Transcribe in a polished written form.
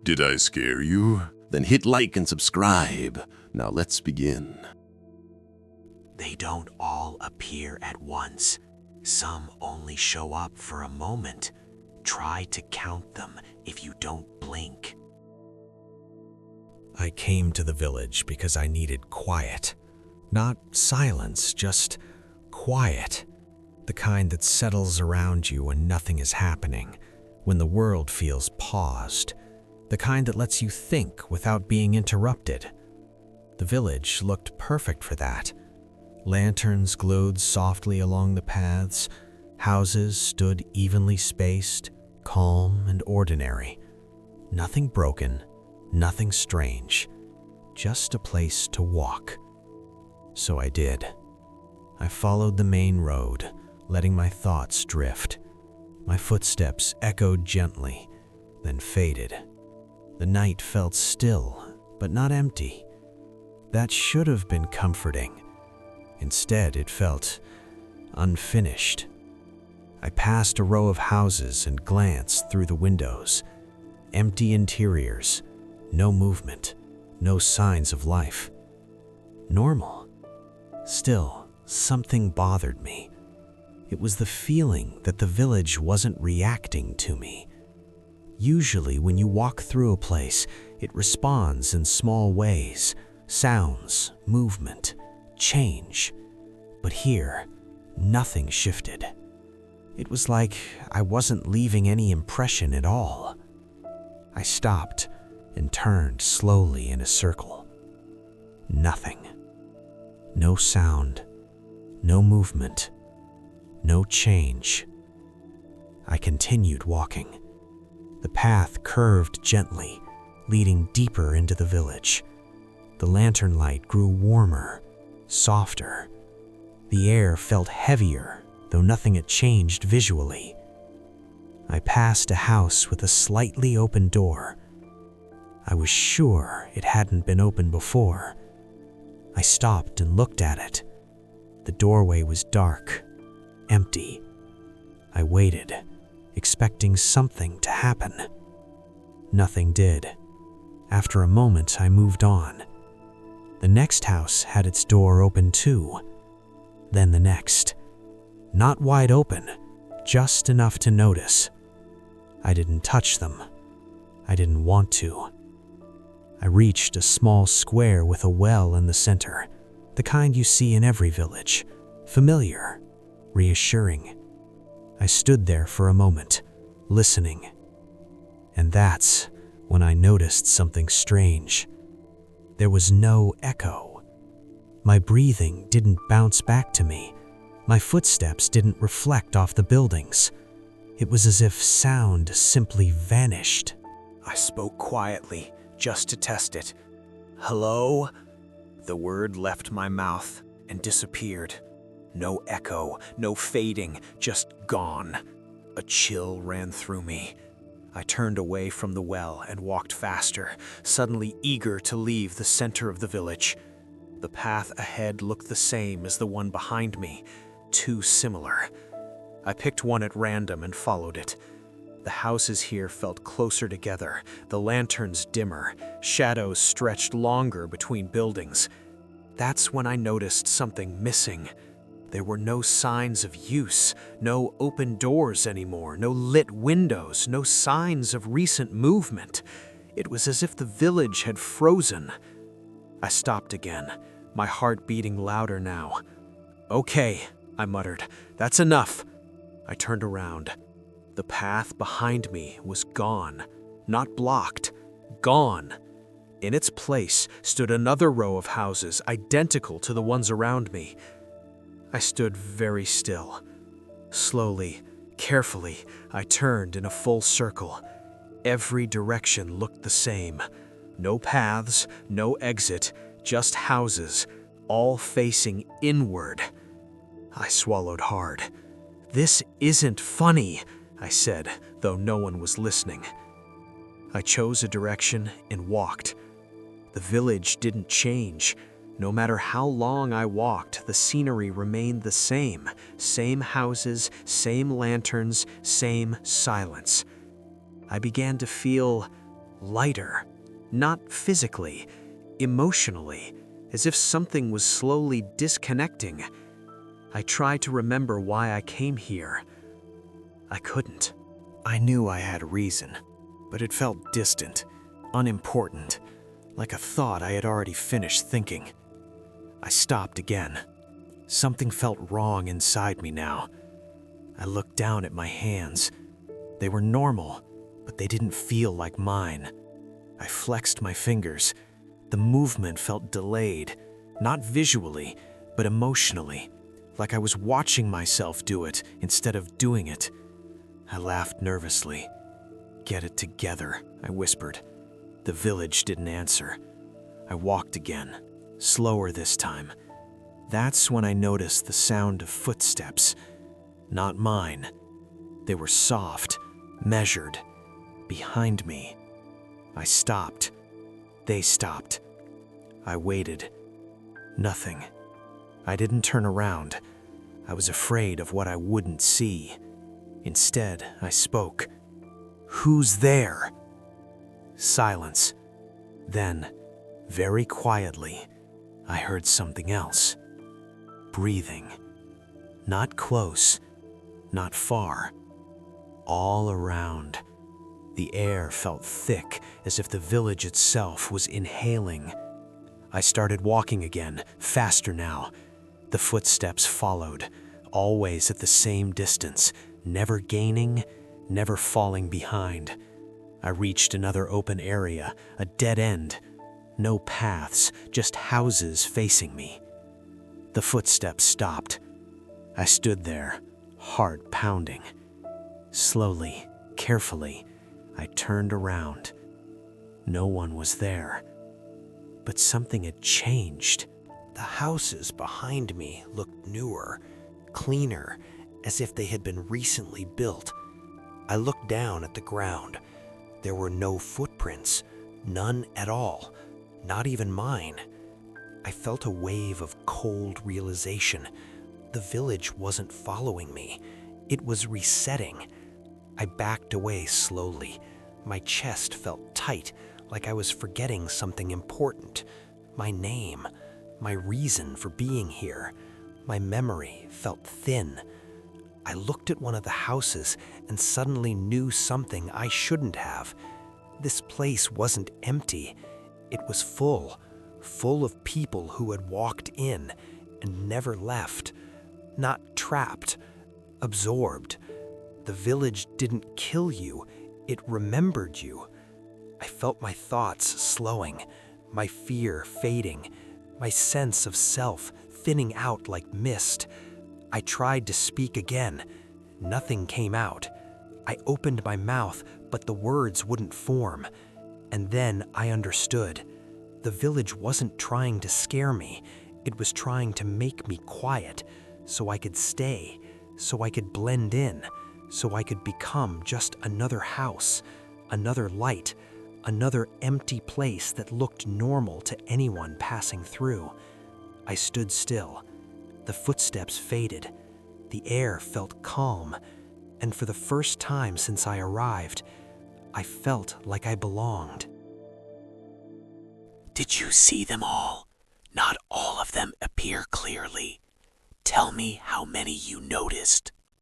Did I scare you? Then hit like and subscribe. Now let's begin. They don't all appear at once. Some only show up for a moment. Try to count them if you don't blink. I came to the village because I needed quiet. Not silence, just quiet. The kind that settles around you when nothing is happening, when the world feels paused. The kind that lets you think without being interrupted. The village looked perfect for that. Lanterns glowed softly along the paths. Houses stood evenly spaced, calm and ordinary. Nothing broken, nothing strange. Just a place to walk. So I did. I followed the main road, letting my thoughts drift. My footsteps echoed gently, then faded. The night felt still, but not empty. That should have been comforting. Instead, it felt unfinished. I passed a row of houses and glanced through the windows. Empty interiors, no movement, no signs of life. Normal. Still, something bothered me. It was the feeling that the village wasn't reacting to me. Usually, when you walk through a place, it responds in small ways. Sounds, movement, change. But here, nothing shifted. It was like I wasn't leaving any impression at all. I stopped and turned slowly in a circle. Nothing. No sound. No movement. No change. I continued walking. The path curved gently, leading deeper into the village. The lantern light grew warmer, softer. The air felt heavier, though nothing had changed visually. I passed a house with a slightly open door. I was sure it hadn't been open before. I stopped and looked at it. The doorway was dark, empty. I waited, expecting something to happen. Nothing did. After a moment, I moved on. The next house had its door open too. Then the next. Not wide open, just enough to notice. I didn't touch them. I didn't want to. I reached a small square with a well in the center, the kind you see in every village. Familiar, reassuring. I stood there for a moment, listening. And that's when I noticed something strange. There was no echo. My breathing didn't bounce back to me. My footsteps didn't reflect off the buildings. It was as if sound simply vanished. I spoke quietly, just to test it. "Hello?" The word left my mouth and disappeared. No echo, no fading, just gone. A chill ran through me. I turned away from the well and walked faster, suddenly eager to leave the center of the village. The path ahead looked the same as the one behind me, too similar. I picked one at random and followed it. The houses here felt closer together, the lanterns dimmer, shadows stretched longer between buildings. That's when I noticed something missing. There were no signs of use, no open doors anymore, no lit windows, no signs of recent movement. It was as if the village had frozen. I stopped again, my heart beating louder now. "Okay," I muttered, "that's enough." I turned around. The path behind me was gone, not blocked, gone. In its place stood another row of houses identical to the ones around me. I stood very still. Slowly, carefully, I turned in a full circle. Every direction looked the same. No paths, no exit, just houses, all facing inward. I swallowed hard. "This isn't funny," I said, though no one was listening. I chose a direction and walked. The village didn't change. No matter how long I walked, the scenery remained the same. Same houses, same lanterns, same silence. I began to feel lighter. Not physically, emotionally, as if something was slowly disconnecting. I tried to remember why I came here. I couldn't. I knew I had a reason, but it felt distant, unimportant, like a thought I had already finished thinking. I stopped again. Something felt wrong inside me now. I looked down at my hands. They were normal, but they didn't feel like mine. I flexed my fingers. The movement felt delayed, not visually, but emotionally, like I was watching myself do it instead of doing it. I laughed nervously. "Get it together," I whispered. The village didn't answer. I walked again, slower this time. That's when I noticed the sound of footsteps. Not mine. They were soft, measured, behind me. I stopped. They stopped. I waited. Nothing. I didn't turn around. I was afraid of what I wouldn't see. Instead, I spoke. "Who's there?" Silence. Then, very quietly, I heard something else. Breathing. Not close, not far. All around. The air felt thick, as if the village itself was inhaling. I started walking again, faster now. The footsteps followed, always at the same distance, never gaining, never falling behind. I reached another open area, a dead end. No paths, just houses facing me. The footsteps stopped. I stood there, heart pounding. Slowly, carefully, I turned around. No one was there. But something had changed. The houses behind me looked newer, cleaner, as if they had been recently built. I looked down at the ground. There were no footprints, none at all, not even mine. I felt a wave of cold realization. The village wasn't following me. It was resetting. I backed away slowly. My chest felt tight, like I was forgetting something important. My name, my reason for being here. My memory felt thin. I looked at one of the houses and suddenly knew something I shouldn't have. This place wasn't empty. It was full of people who had walked in and never left. Not trapped, absorbed. The village didn't kill you, it remembered you. I felt my thoughts slowing, my fear fading, my sense of self thinning out like mist. I tried to speak again. Nothing came out. I opened my mouth, but the words wouldn't form. And then I understood. The village wasn't trying to scare me. It was trying to make me quiet, so I could stay, so I could blend in, so I could become just another house, another light, another empty place that looked normal to anyone passing through. I stood still. The footsteps faded. The air felt calm, and for the first time since I arrived, I felt like I belonged. Did you see them all? Not all of them appear clearly. Tell me how many you noticed.